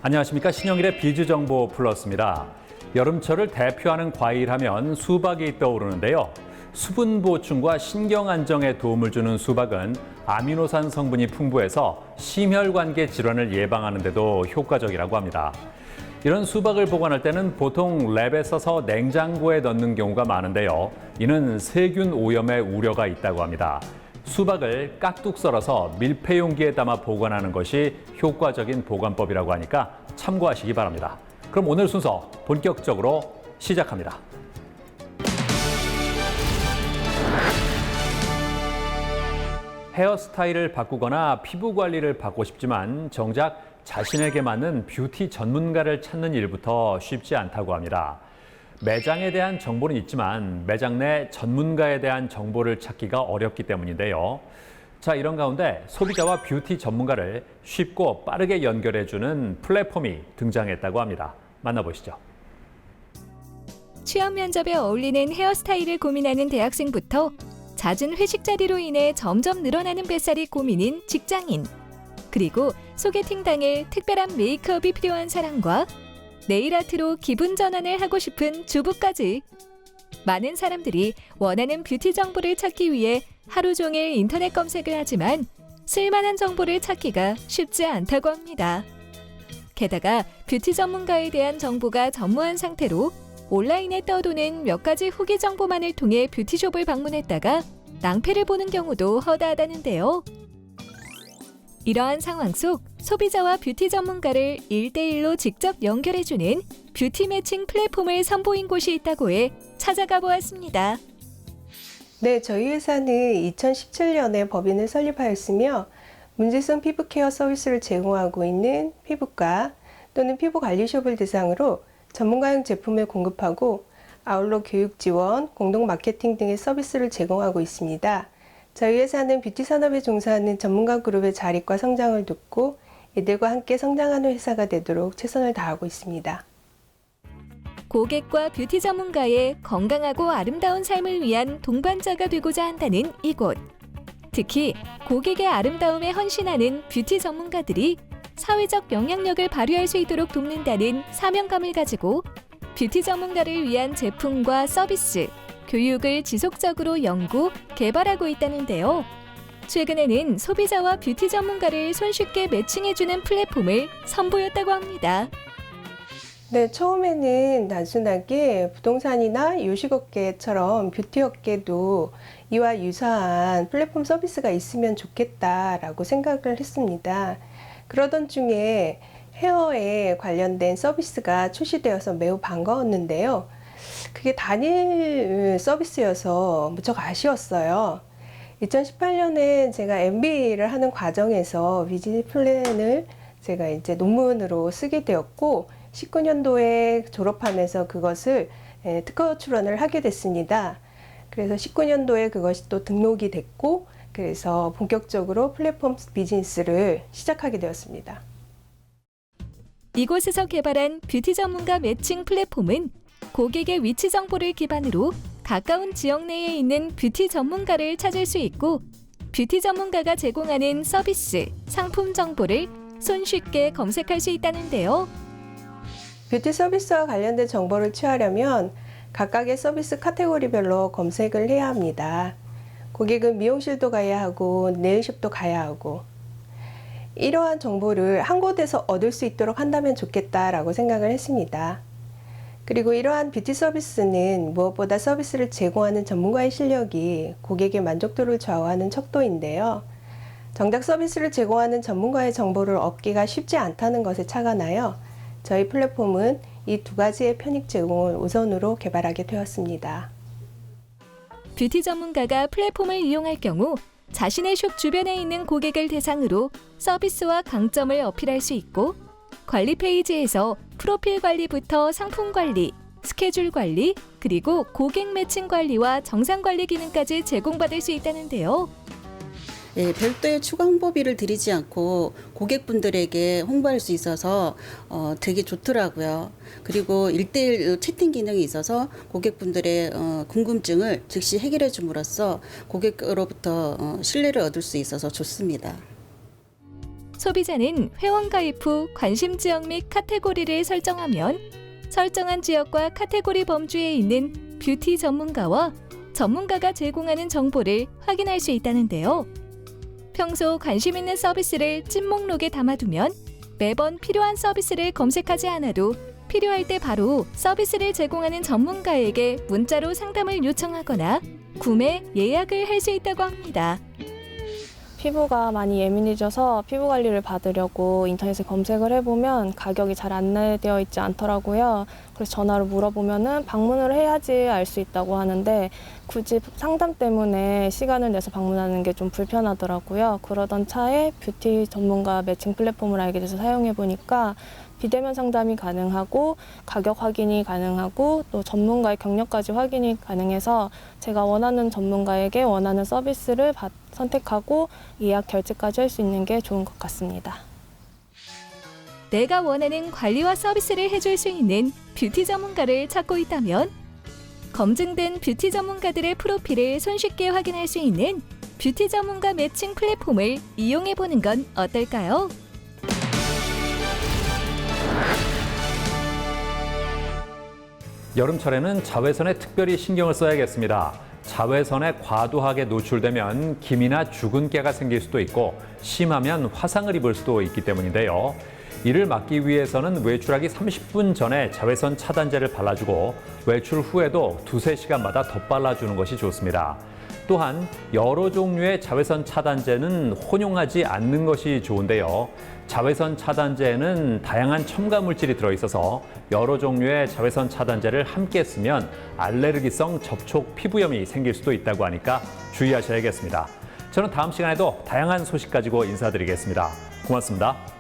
안녕하십니까. 신영일의 비주정보 플러스입니다. 여름철을 대표하는 과일 하면 수박이 떠오르는데요. 수분 보충과 신경 안정에 도움을 주는 수박은 아미노산 성분이 풍부해서 심혈관계 질환을 예방하는 데도 효과적이라고 합니다. 이런 수박을 보관할 때는 보통 랩에 써서 냉장고에 넣는 경우가 많은데요. 이는 세균 오염의 우려가 있다고 합니다. 수박을 깍둑 썰어서 밀폐 용기에 담아 보관하는 것이 효과적인 보관법이라고 하니까 참고하시기 바랍니다. 그럼 오늘 순서 본격적으로 시작합니다. 헤어스타일을 바꾸거나 피부 관리를 받고 싶지만 정작 자신에게 맞는 뷰티 전문가를 찾는 일부터 쉽지 않다고 합니다. 매장에 대한 정보는 있지만 매장 내 전문가에 대한 정보를 찾기가 어렵기 때문인데요. 자, 이런 가운데 소비자와 뷰티 전문가를 쉽고 빠르게 연결해주는 플랫폼이 등장했다고 합니다. 만나보시죠. 취업 면접에 어울리는 헤어스타일을 고민하는 대학생부터 잦은 회식 자리로 인해 점점 늘어나는 뱃살이 고민인 직장인, 그리고 소개팅 당일 특별한 메이크업이 필요한 사람과 네일 아트로 기분 전환을 하고 싶은 주부까지 많은 사람들이 원하는 뷰티 정보를 찾기 위해 하루 종일 인터넷 검색을 하지만 쓸만한 정보를 찾기가 쉽지 않다고 합니다. 게다가 뷰티 전문가에 대한 정보가 전무한 상태로 온라인에 떠도는 몇 가지 후기 정보만을 통해 뷰티숍을 방문했다가 낭패를 보는 경우도 허다하다는데요. 이러한 상황 속 소비자와 뷰티 전문가를 1대1로 직접 연결해주는 뷰티 매칭 플랫폼을 선보인 곳이 있다고 해 찾아가 보았습니다. 네, 저희 회사는 2017년에 법인을 설립하였으며 문제성 피부 케어 서비스를 제공하고 있는 피부과 또는 피부관리숍을 대상으로 전문가용 제품을 공급하고 아울러 교육 지원, 공동 마케팅 등의 서비스를 제공하고 있습니다. 저희 회사는 뷰티 산업에 종사하는 전문가 그룹의 자립과 성장을 돕고 이들과 함께 성장하는 회사가 되도록 최선을 다하고 있습니다. 고객과 뷰티 전문가의 건강하고 아름다운 삶을 위한 동반자가 되고자 한다는 이곳. 특히 고객의 아름다움에 헌신하는 뷰티 전문가들이 사회적 영향력을 발휘할 수 있도록 돕는다는 사명감을 가지고 뷰티 전문가를 위한 제품과 서비스, 교육을 지속적으로 연구, 개발하고 있다는데요. 최근에는 소비자와 뷰티 전문가를 손쉽게 매칭해주는 플랫폼을 선보였다고 합니다. 네, 처음에는 단순하게 부동산이나 요식업계처럼 뷰티업계도 이와 유사한 플랫폼 서비스가 있으면 좋겠다라고 생각을 했습니다. 그러던 중에 헤어에 관련된 서비스가 출시되어서 매우 반가웠는데요. 그게 단일 서비스여서 무척 아쉬웠어요. 2018년에 제가 MBA를 하는 과정에서 비즈니스 플랜을 제가 이제 논문으로 쓰게 되었고 19년도에 졸업하면서 그것을 특허 출원을 하게 됐습니다. 그래서 19년도에 그것이 또 등록이 됐고 그래서 본격적으로 플랫폼 비즈니스를 시작하게 되었습니다. 이곳에서 개발한 뷰티 전문가 매칭 플랫폼은 고객의 위치 정보를 기반으로 가까운 지역 내에 있는 뷰티 전문가를 찾을 수 있고 뷰티 전문가가 제공하는 서비스, 상품 정보를 손쉽게 검색할 수 있다는데요. 뷰티 서비스와 관련된 정보를 취하려면 각각의 서비스 카테고리별로 검색을 해야 합니다. 고객은 미용실도 가야 하고 네일숍도 가야 하고 이러한 정보를 한 곳에서 얻을 수 있도록 한다면 좋겠다라고 생각을 했습니다. 그리고 이러한 뷰티 서비스는 무엇보다 서비스를 제공하는 전문가의 실력이 고객의 만족도를 좌우하는 척도인데요. 정작 서비스를 제공하는 전문가의 정보를 얻기가 쉽지 않다는 것에 착안하여 저희 플랫폼은 이 두 가지의 편익 제공을 우선으로 개발하게 되었습니다. 뷰티 전문가가 플랫폼을 이용할 경우 자신의 숍 주변에 있는 고객을 대상으로 서비스와 강점을 어필할 수 있고 관리 페이지에서 프로필 관리부터 상품 관리, 스케줄 관리, 그리고 고객 매칭 관리와 정상 관리 기능까지 제공받을 수 있다는데요. 예, 별도의 추가 홍보비를 들이지 않고 고객분들에게 홍보할 수 있어서 되게 좋더라고요. 그리고 1:1 채팅 기능이 있어서 고객분들의 궁금증을 즉시 해결해 줌으로써 고객으로부터 신뢰를 얻을 수 있어서 좋습니다. 소비자는 회원 가입 후 관심 지역 및 카테고리를 설정하면 설정한 지역과 카테고리 범주에 있는 뷰티 전문가와 전문가가 제공하는 정보를 확인할 수 있다는데요. 평소 관심 있는 서비스를 찐목록에 담아두면 매번 필요한 서비스를 검색하지 않아도 필요할 때 바로 서비스를 제공하는 전문가에게 문자로 상담을 요청하거나 구매, 예약을 할 수 있다고 합니다. 피부가 많이 예민해져서 피부 관리를 받으려고 인터넷에 검색을 해보면 가격이 잘 안내되어 있지 않더라고요. 그래서 전화로 물어보면은 방문을 해야지 알 수 있다고 하는데 굳이 상담 때문에 시간을 내서 방문하는 게 좀 불편하더라고요. 그러던 차에 뷰티 전문가 매칭 플랫폼을 알게 돼서 사용해 보니까 비대면 상담이 가능하고 가격 확인이 가능하고 또 전문가의 경력까지 확인이 가능해서 제가 원하는 전문가에게 원하는 서비스를 선택하고 예약 결제까지 할 수 있는 게 좋은 것 같습니다. 내가 원하는 관리와 서비스를 해줄 수 있는 뷰티 전문가를 찾고 있다면 검증된 뷰티 전문가들의 프로필을 손쉽게 확인할 수 있는 뷰티 전문가 매칭 플랫폼을 이용해 보는 건 어떨까요? 여름철에는 자외선에 특별히 신경을 써야겠습니다. 자외선에 과도하게 노출되면 김이나 주근깨가 생길 수도 있고 심하면 화상을 입을 수도 있기 때문인데요. 이를 막기 위해서는 외출하기 30분 전에 자외선 차단제를 발라주고 외출 후에도 2~3시간마다 덧발라주는 것이 좋습니다. 또한 여러 종류의 자외선 차단제는 혼용하지 않는 것이 좋은데요. 자외선 차단제에는 다양한 첨가 물질이 들어있어서 여러 종류의 자외선 차단제를 함께 쓰면 알레르기성 접촉 피부염이 생길 수도 있다고 하니까 주의하셔야겠습니다. 저는 다음 시간에도 다양한 소식 가지고 인사드리겠습니다. 고맙습니다.